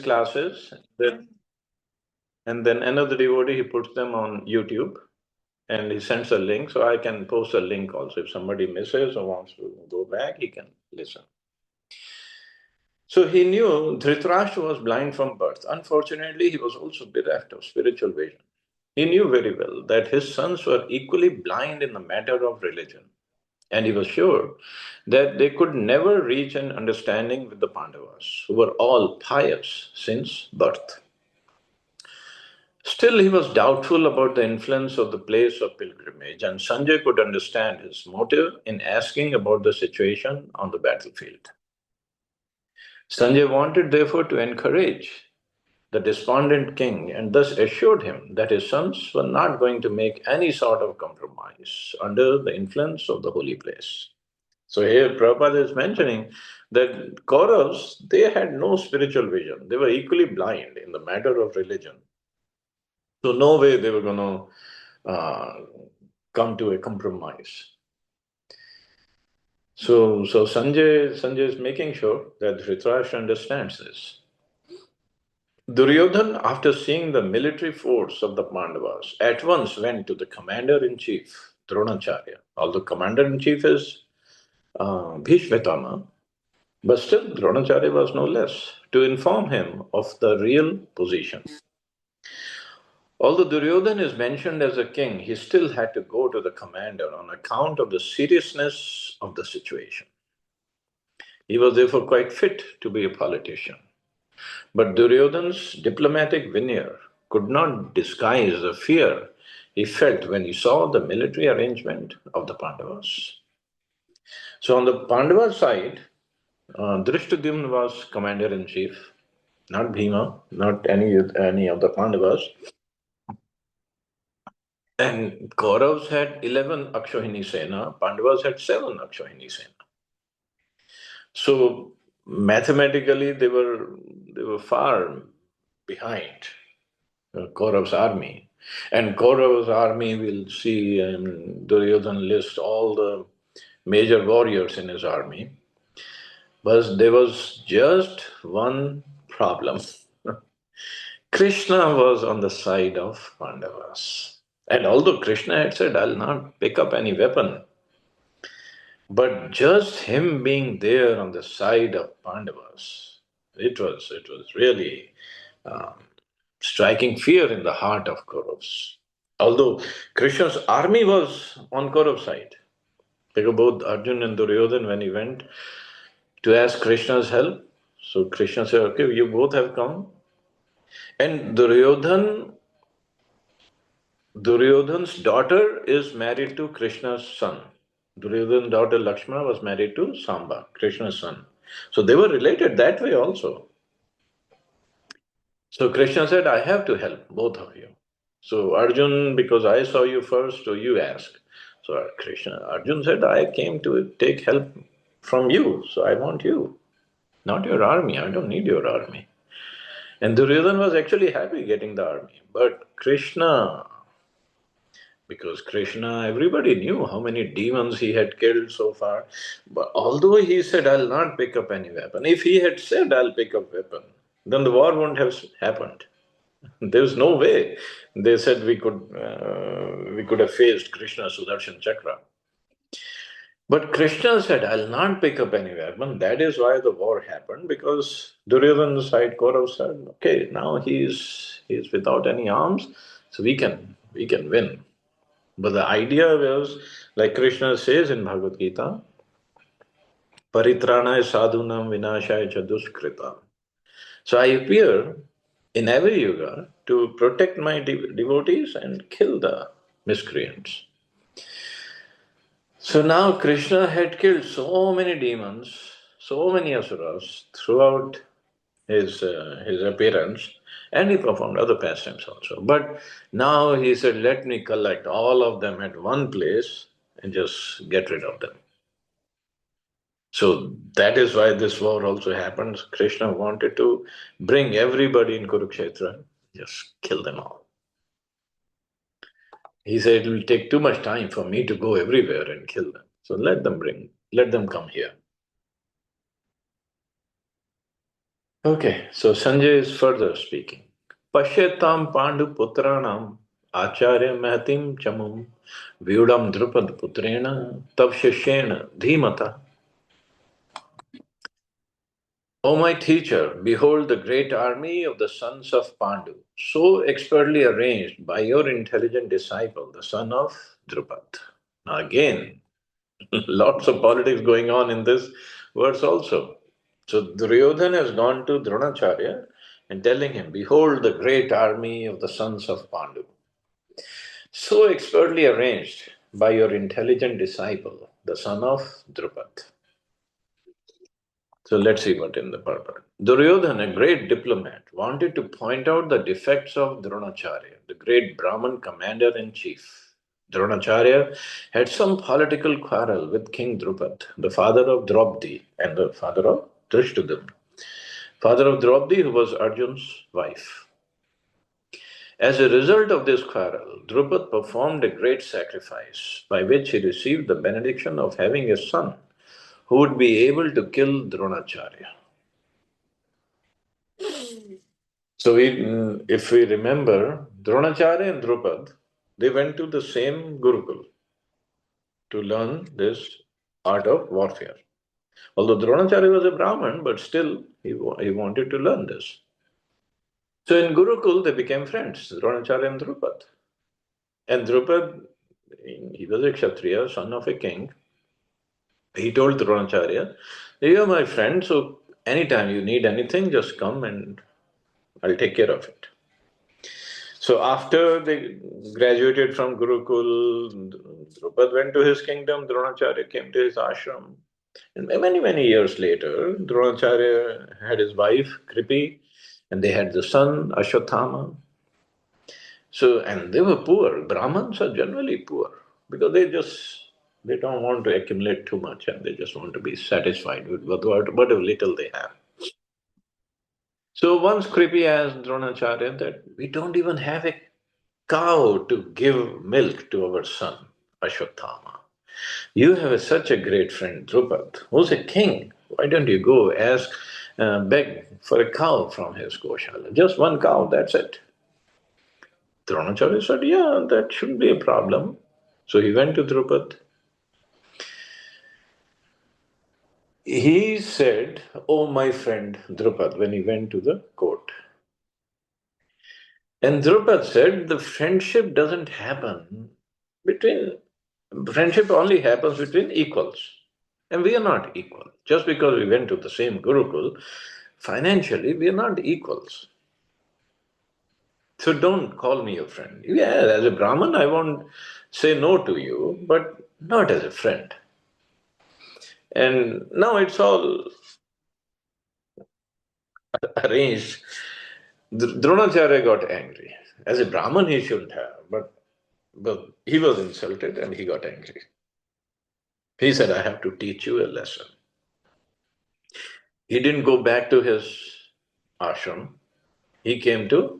classes, and then another devotee, he puts them on YouTube and he sends a link, so I can post a link also. If somebody misses or wants to go back, he can listen. So he knew Dhritarashtra was blind from birth. Unfortunately, he was also bereft of spiritual vision. He knew very well that his sons were equally blind in the matter of religion, and he was sure that they could never reach an understanding with the Pandavas, who were all pious since birth. Still, he was doubtful about the influence of the place of pilgrimage, and Sanjay could understand his motive in asking about the situation on the battlefield. Sanjay wanted, therefore, to encourage the despondent king and thus assured him that his sons were not going to make any sort of compromise under the influence of the holy place. So here Prabhupada is mentioning that Kauravas, they had no spiritual vision. They were equally blind in the matter of religion. So no way they were going to come to a compromise. So Sanjay is making sure that Dhritarashtra understands this. Duryodhan, after seeing the military force of the Pandavas, at once went to the commander-in-chief, Dronacharya. Although commander-in-chief is Bhishmatama, but still Dronacharya was no less, to inform him of the real position. Although Duryodhan is mentioned as a king, he still had to go to the commander on account of the seriousness of the situation. He was therefore quite fit to be a politician. But Duryodhan's diplomatic veneer could not disguise the fear he felt when he saw the military arrangement of the Pandavas. So on the Pandava side, Drishtadyumna was commander-in-chief, not Bhima, not any of the Pandavas. And Kauravas had 11 Akshohini Sena, Pandavas had 7 Akshohini Sena. So mathematically they were far behind Kaurav's army. And Kaurav's army, will see Duryodhan list all the major warriors in his army. But there was just one problem. Krishna was on the side of Pandavas. And although Krishna had said, I'll not pick up any weapon, but just him being there on the side of Pandavas, it was really striking fear in the heart of Kauravas. Although Krishna's army was on Kaurav's side, because both Arjun and Duryodhan, when he went to ask Krishna's help, so Krishna said, okay, you both have come. And Duryodhan's daughter is married to Krishna's son. Duryodhan's daughter Lakshmana was married to Samba, Krishna's son. So they were related that way also. So Krishna said, I have to help both of you. So Arjun, because I saw you first, so you ask. So Arjun said, I came to take help from you, so I want you, not your army. I don't need your army. And Duryodhan was actually happy getting the army. But Krishna, because Krishna, everybody knew how many demons he had killed so far. But although he said, I'll not pick up any weapon, if he had said, I'll pick up weapon, then the war wouldn't have happened. There's no way. They said we could have faced Krishna Sudarshan Chakra. But Krishna said, I'll not pick up any weapon. That is why the war happened, because Duryodhan's side, Kaurav said, okay, now he's without any arms, so we can win. But the idea was, like Krishna says in Bhagavad Gita, Paritranaya sadhunam vinashaya cha duskrita. So I appear in every yuga to protect my devotees and kill the miscreants. So now Krishna had killed so many demons, so many asuras throughout his appearance, and he performed other pastimes also. But now he said, let me collect all of them at one place and just get rid of them. So that is why this war also happens. Krishna wanted to bring everybody in Kurukshetra, just kill them all. He said, it will take too much time for me to go everywhere and kill them. So let them come here. Okay, so Sanjay is further speaking. Pashyetam Pandu Putranam Acharya Mahatim Chamam Vyudam Drupad Putrena Tav Shishena Dhimata. O my teacher, behold the great army of the sons of Pandu, so expertly arranged by your intelligent disciple, the son of Drupad. Now again, lots of politics going on in this verse also. So Duryodhana has gone to Dronacharya and telling him, behold the great army of the sons of Pandu, so expertly arranged by your intelligent disciple, the son of Drupad. So let's see what in the purport. Duryodhana, a great diplomat, wanted to point out the defects of Dronacharya, the great Brahmin commander in chief. Dronacharya had some political quarrel with King Drupad, the father of Draupadi and the father of Drishtadyumna, father of Draupadi, who was Arjun's wife. As a result of this quarrel, Drupad performed a great sacrifice by which he received the benediction of having a son who would be able to kill Dronacharya. So, if we remember, Dronacharya and Drupad, they went to the same Gurukul to learn this art of warfare. Although Dronacharya was a Brahmin, but still he wanted to learn this. So in Gurukul, they became friends, Dronacharya and Drupad. And Drupad, he was a Kshatriya, son of a king. He told Dronacharya, you are my friend, so anytime you need anything, just come and I'll take care of it. So after they graduated from Gurukul, Drupad went to his kingdom, Dronacharya came to his ashram. And many, many years later, Dronacharya had his wife, Kripi, and they had the son, Ashwathama. So, and they were poor. Brahmins are generally poor because they don't want to accumulate too much and they just want to be satisfied with whatever little they have. So once Kripi asked Dronacharya that we don't even have a cow to give milk to our son, Ashwathama. You have such a great friend, Drupad, who's a king. Why don't you go beg for a cow from his Goshala? Just one cow, that's it. Dronacharya said, yeah, that shouldn't be a problem. So he went to Drupad. He said, oh, my friend Drupad, when he went to the court. And Drupad said, the friendship doesn't happen between, friendship only happens between equals. And we are not equal. Just because we went to the same Gurukul, financially we are not equals. So don't call me your friend. Yeah, as a Brahmin, I won't say no to you, but not as a friend. And now it's all arranged. Dronacharya got angry. As a Brahmin, he shouldn't have, but he was insulted and he got angry. He said, I have to teach you a lesson. He didn't go back to his ashram. He came to,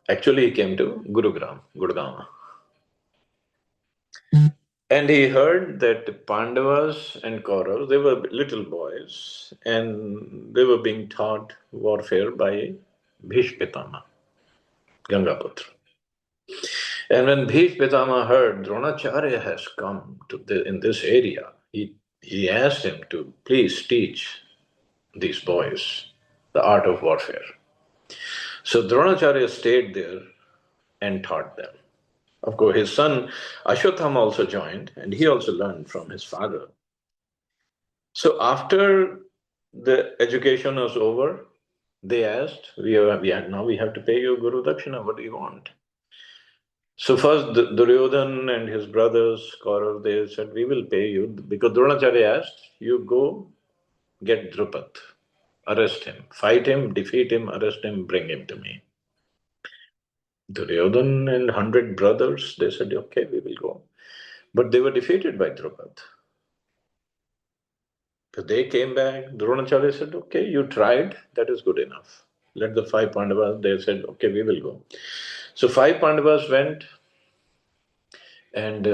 actually, he came to Gurgaon. And he heard that Pandavas and Kauravas, they were little boys, and they were being taught warfare by Bhishma Pitama, Gangaputra. And when Bhishma Pitama heard Dronacharya has come in this area, he asked him to please teach these boys the art of warfare. So Dronacharya stayed there and taught them. Of course, his son Ashwathama also joined, and he also learned from his father. So after the education was over, they asked, now we have to pay you Guru Dakshina, what do you want? So first Duryodhan and his brothers, Kaurav, they said, we will pay you, because Dronacharya asked, you go get Drupad, arrest him, fight him, defeat him, arrest him, bring him to me. Duryodhan and 100 brothers, they said, okay, we will go. But they were defeated by Drupad. So they came back. Dronacharya said, okay, you tried, that is good enough. Let the five Pandavas, they said, okay, we will go. So five Pandavas went, and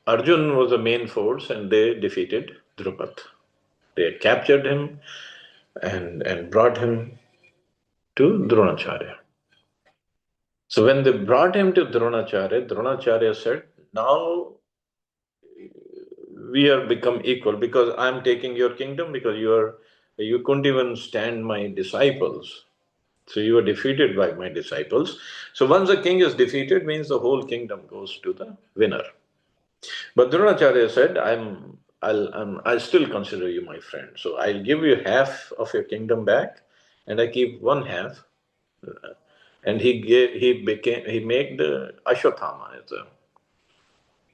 Arjun was the main force, and they defeated Drupad. They captured him, and brought him to Dronacharya. So when they brought him to Dronacharya, Dronacharya said, now we are become equal because I'm taking your kingdom because you couldn't even stand my disciples. So you were defeated by my disciples. So once a king is defeated, means the whole kingdom goes to the winner. But Dronacharya said, I still consider you my friend. So I'll give you half of your kingdom back, and I keep one half. And he made Ashwatthama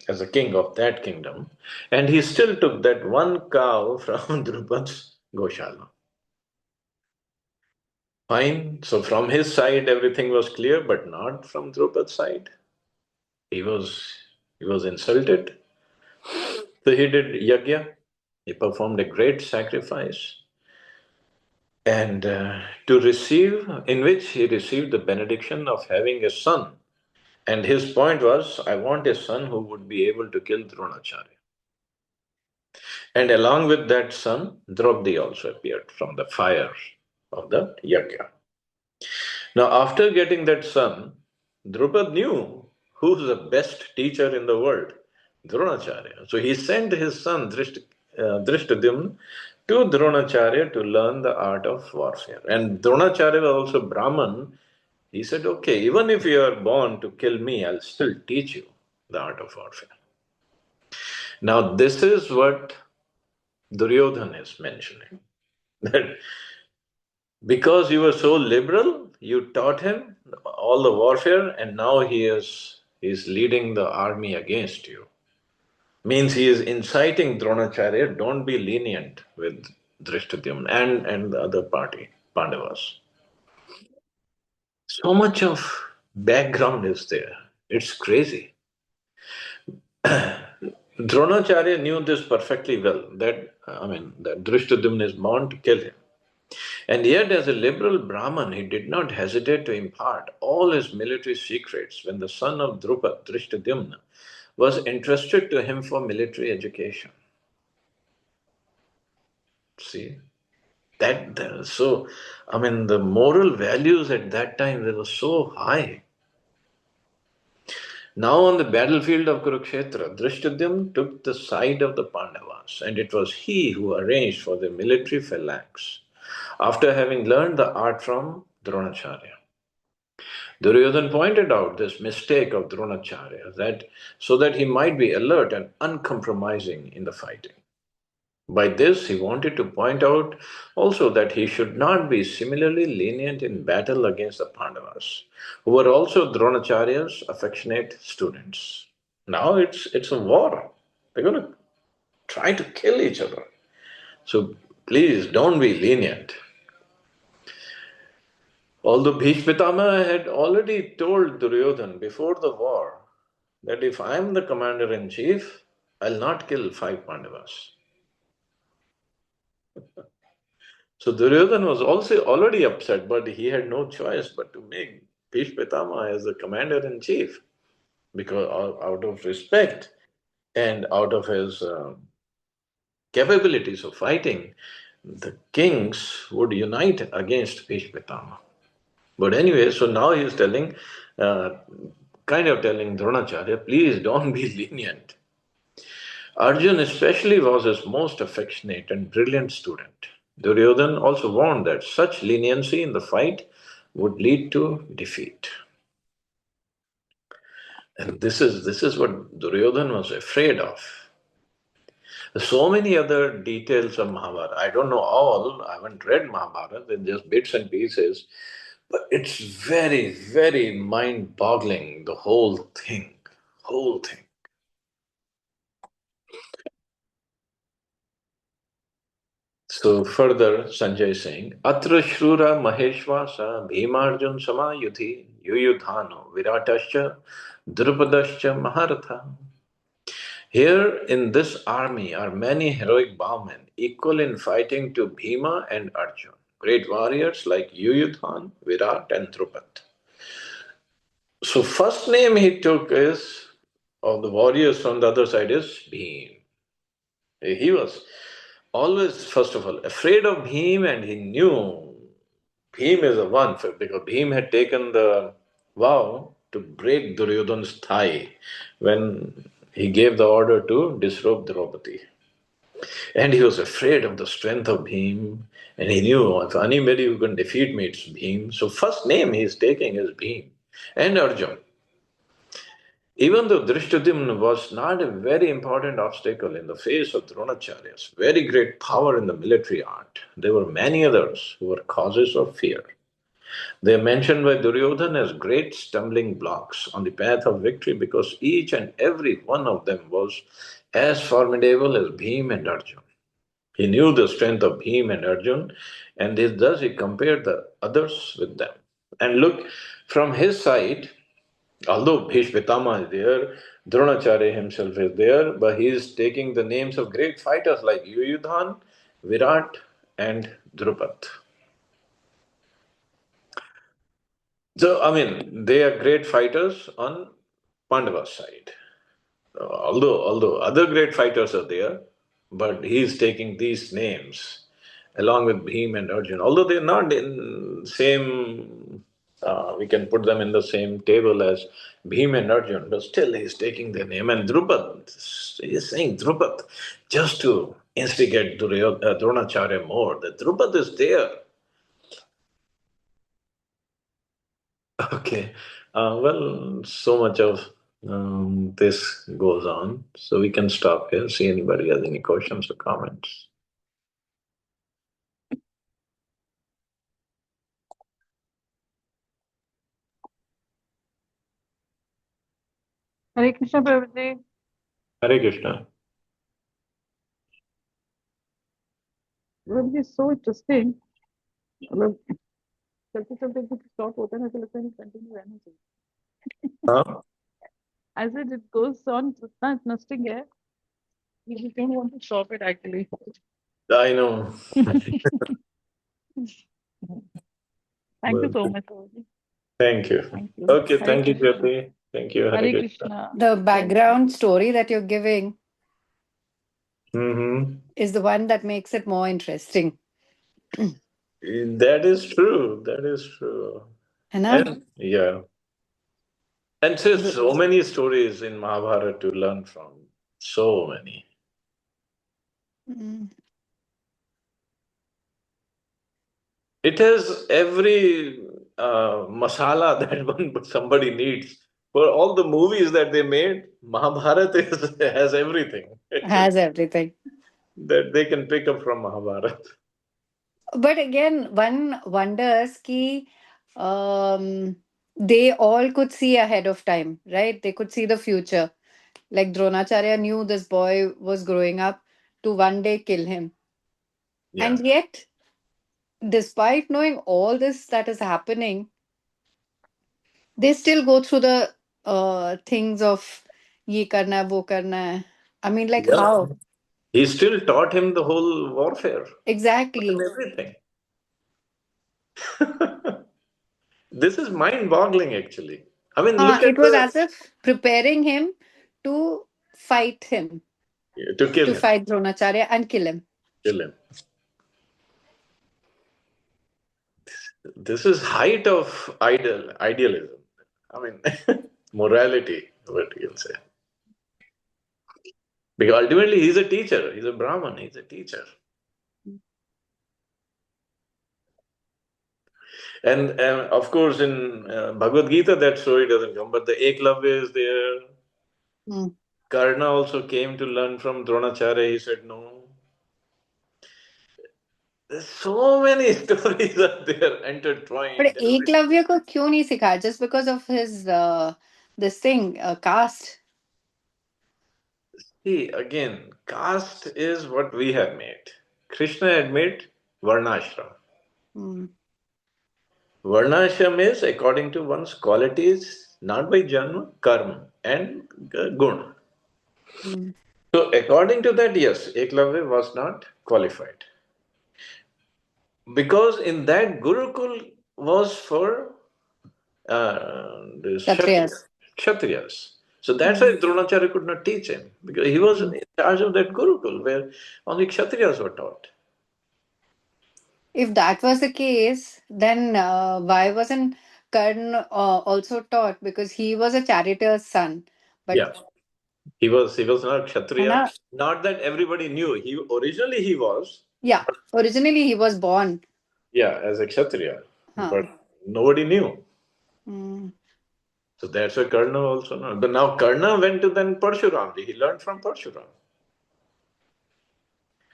as a king of that kingdom, and he still took that one cow from Drupad's Goshala. Fine. So from his side, everything was clear, but not from Drupad's side. He was he was insulted. So he did yajna. He performed a great sacrifice, and to receive, in which he received the benediction of having a son. And his point was, I want a son who would be able to kill Dronacharya. And along with that son, Draupadi also appeared from the fire of the yajna. Now, after getting that son, Drupad knew who's the best teacher in the world, Dronacharya. So he sent his son Drishtadyumna to Dronacharya to learn the art of warfare. And Dronacharya was also Brahman. He said, okay, even if you are born to kill me, I'll still teach you the art of warfare. Now, this is what Duryodhana is mentioning. That because you were so liberal, you taught him all the warfare, and now he is leading the army against you. Means he is inciting Dronacharya, don't be lenient with Drishtadyumna and the other party, Pandavas. So much of background is there. It's crazy. Dronacharya knew this perfectly well, that Drishtadyumna is born to kill him. And yet, as a liberal Brahman, he did not hesitate to impart all his military secrets when the son of Drupad, Drishtadyumna, was entrusted to him for military education. See, the moral values at that time, they were so high. Now, on the battlefield of Kurukshetra, Drishtadyumna took the side of the Pandavas, and it was he who arranged for the military phalanx after having learned the art from Dronacharya. Duryodhan pointed out this mistake of Dronacharya so that he might be alert and uncompromising in the fighting. By this, he wanted to point out also that he should not be similarly lenient in battle against the Pandavas, who were also Dronacharya's affectionate students. Now it's a war. They're going to try to kill each other. So please don't be lenient. Although Bhishma had already told Duryodhan before the war that if I am the commander in chief, I'll not kill 5 Pandavas. So Duryodhan was also already upset, but he had no choice but to make Bhishma as the commander in chief, because out of respect and out of his capabilities of fighting, the kings would unite against Bhishma. But anyway, so now he is uh, kind of telling Dronacharya, please don't be lenient. Arjun especially was his most affectionate and brilliant student. Duryodhan also warned that such leniency in the fight would lead to defeat. And this is what Duryodhan was afraid of. So many other details of Mahabharata. I don't know all, I haven't read Mahabharata, they're just bits and pieces. But it's very, very mind-boggling, the whole thing. Whole thing. So further, Sanjay is saying, Atra Shrura Maheshwasa Bhimarjun Samayuthi Yuyudhano Viratascha Drupadascha Maharatha. Here in this army are many heroic bowmen, equal in fighting to Bhima and Arjun, great warriors like Yuyudhan, Virat, and Drupad. So first name he took is, of the warriors from the other side, is Bhim. He was always, first of all, afraid of Bhim, and he knew Bhim is the one, because Bhim had taken the vow to break Duryodhana's thigh when he gave the order to disrobe Draupadi. And he was afraid of the strength of Bhim, and he knew if anybody who can defeat me, it's Bhim. So, first name he is taking is Bhim. And Arjun. Even though Drishtadyumna was not a very important obstacle in the face of Dronacharya's very great power in the military art, there were many others who were causes of fear. They are mentioned by Duryodhana as great stumbling blocks on the path of victory because each and every one of them was as formidable as Bhim and Arjun. He knew the strength of Bhim and Arjun, and thus he compared the others with them. And look, from his side, although Bhish Pitama is there, Dronacharya himself is there, but he is taking the names of great fighters like Yuyudhan, Virat, and Drupad. So, I mean, they are great fighters on Pandava's side. Although other great fighters are there, but he is taking these names along with Bhim and Arjun. Although they're not in same, we can put them in the same table as Bhim and Arjun, but still he's taking their name. And Drupad, he is saying Drupad just to instigate Dronacharya more. That Drupad is there. Okay. Well, so much of this goes on, so we can stop here. See anybody has any questions or comments. Hare Krishna, Prabhuji. Hare Krishna. Prabhuji is so interesting. मतलब चलते चलते कुछ stop होता है ना, तो लगता है कि continue रहना चाहिए. Huh? I said it goes on, इतना interesting है. You don't want to stop it actually. I know. Thank you Well, so much, Prabhuji. thank you. Thank you. Okay, Hare thank you, Krishna. Jyoti. Thank you. Hare Hare Krishna. Krishna. The background story that you're giving Mm-hmm. is the one that makes it more interesting. That is true. That is true. है ना? And yeah. And there's so many stories in Mahabharata to learn from. So many. Mm. It has every masala that somebody needs. For all the movies that they made, Mahabharata has everything Has everything. that they can pick up from Mahabharata. But again, one wonders ki they all could see ahead of time, right? They could see the future. Like Dronacharya knew this boy was growing up to one day kill him. Yeah. And yet, despite knowing all this that is happening, they still go through the things of ye karna hai, wo karna hai. I mean, like Yeah. how? He still taught him the whole warfare. Exactly. Everything. This is mind-boggling, actually. I mean, look at It was as if preparing him to fight him, to kill to him, fight Dronacharya and kill him. kill him. This is height of idealism. I mean, morality, what you'll say. Because ultimately, he's a teacher. He's a Brahman. He's a teacher. And of course, in Bhagavad Gita, that story doesn't come, but the Eklavya is there. Mm. Karna also came to learn from Dronacharya. He said no. There's so many stories are there intertwined. But Eklavya ko kyun nahi sikha? Just because of his this thing, caste. See, again, caste is what we have made. Krishna had made Varnashram. Mm. Varnashram is according to one's qualities, not by janma, karma, and guna. Mm. So, according to that, yes, Eklavya was not qualified. Because in that Gurukul was for the Kshatriyas. Kshatriyas. So that's why Dronacharya could not teach him, because he was in charge of that Gurukul where only Kshatriyas were taught. If that was the case, then why wasn't Karn also taught? Because he was a charioteer's son. But Yeah. He was not है Kshatriya. ना? Not that everybody knew. Originally he was, Yeah, originally he was born. yeah, as a Kshatriya, Huh. but nobody knew. Mm. So that's why Karna also knows. But now Karna went to then Parshuram. He learned from Parshuram.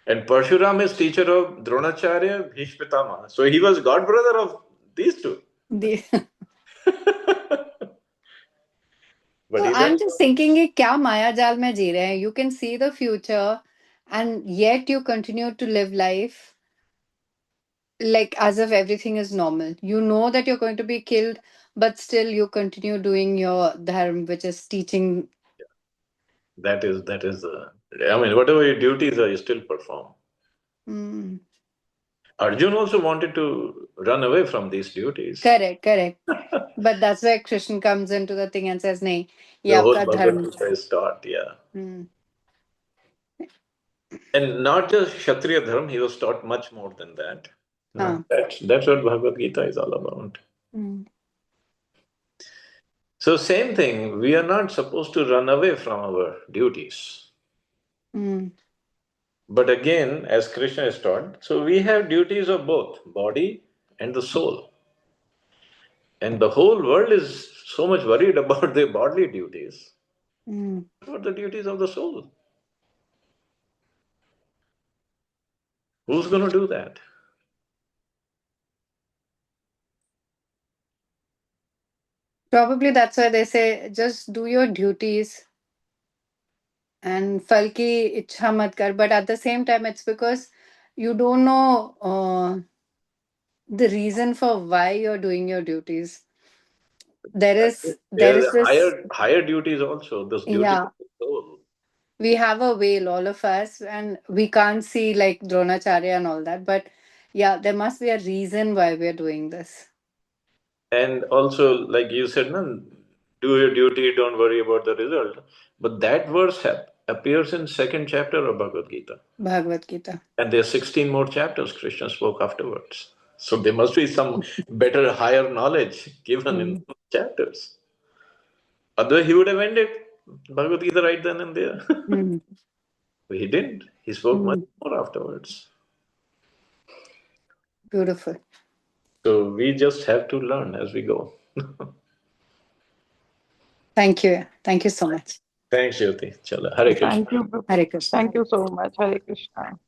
And Parshuram is teacher of Dronacharya, Bhishpitama. So he was god brother of these two. The But So he I'm left. just thinking कि क्या माया जाल में जी रहे हैं? You can see the future and yet you continue to live life like as if everything is normal. You know that you're going to be killed, but still you continue doing your dharma, which is teaching. That is I mean, whatever your duties are, you still perform. Mm. Arjun also wanted to run away from these duties. Correct. But that's where Krishna comes into the thing and says, "नहीं, ये The whole आपका Bhagavad dharma." Gita is taught, yeah. Mm. And not just Kshatriya Dharma, he was taught much more than that. हाँ. That's what Bhagavad Gita is all about. Mm. So, same thing, we are not supposed to run away from our duties. Mm. But again, as Krishna is taught, so we have duties of both body and the soul. And the whole world is so much worried about their bodily duties. Mm. What about the duties of the soul? Who's going to do that? Probably that's why they say just do your duties and फल की इच्छा मत कर. But at the same time, it's because you don't know the reason for why you're doing your duties. There is this, Higher duties also, those duties yeah, of the soul. we have a veil, all of us, and we can't see like Dronacharya and all that. But yeah, there must be a reason why we're doing this. And also, like you said, no, do your duty, don't worry about the result. But that verse appears in second chapter of Bhagavad Gita. Bhagavad Gita. And there are 16 more chapters Krishna spoke afterwards. So there must be some better, higher knowledge given in Mm. those chapters. Otherwise, he would have ended Bhagavad Gita right then and there. Mm. But he didn't. He spoke much Mm. more afterwards. Beautiful. So we just have to learn as we go. Thank you. Thank you so much. Thanks, Jyoti. Chala. Hare Krishna. Thank you. Hare Krishna. Thank you so much. Hare Krishna.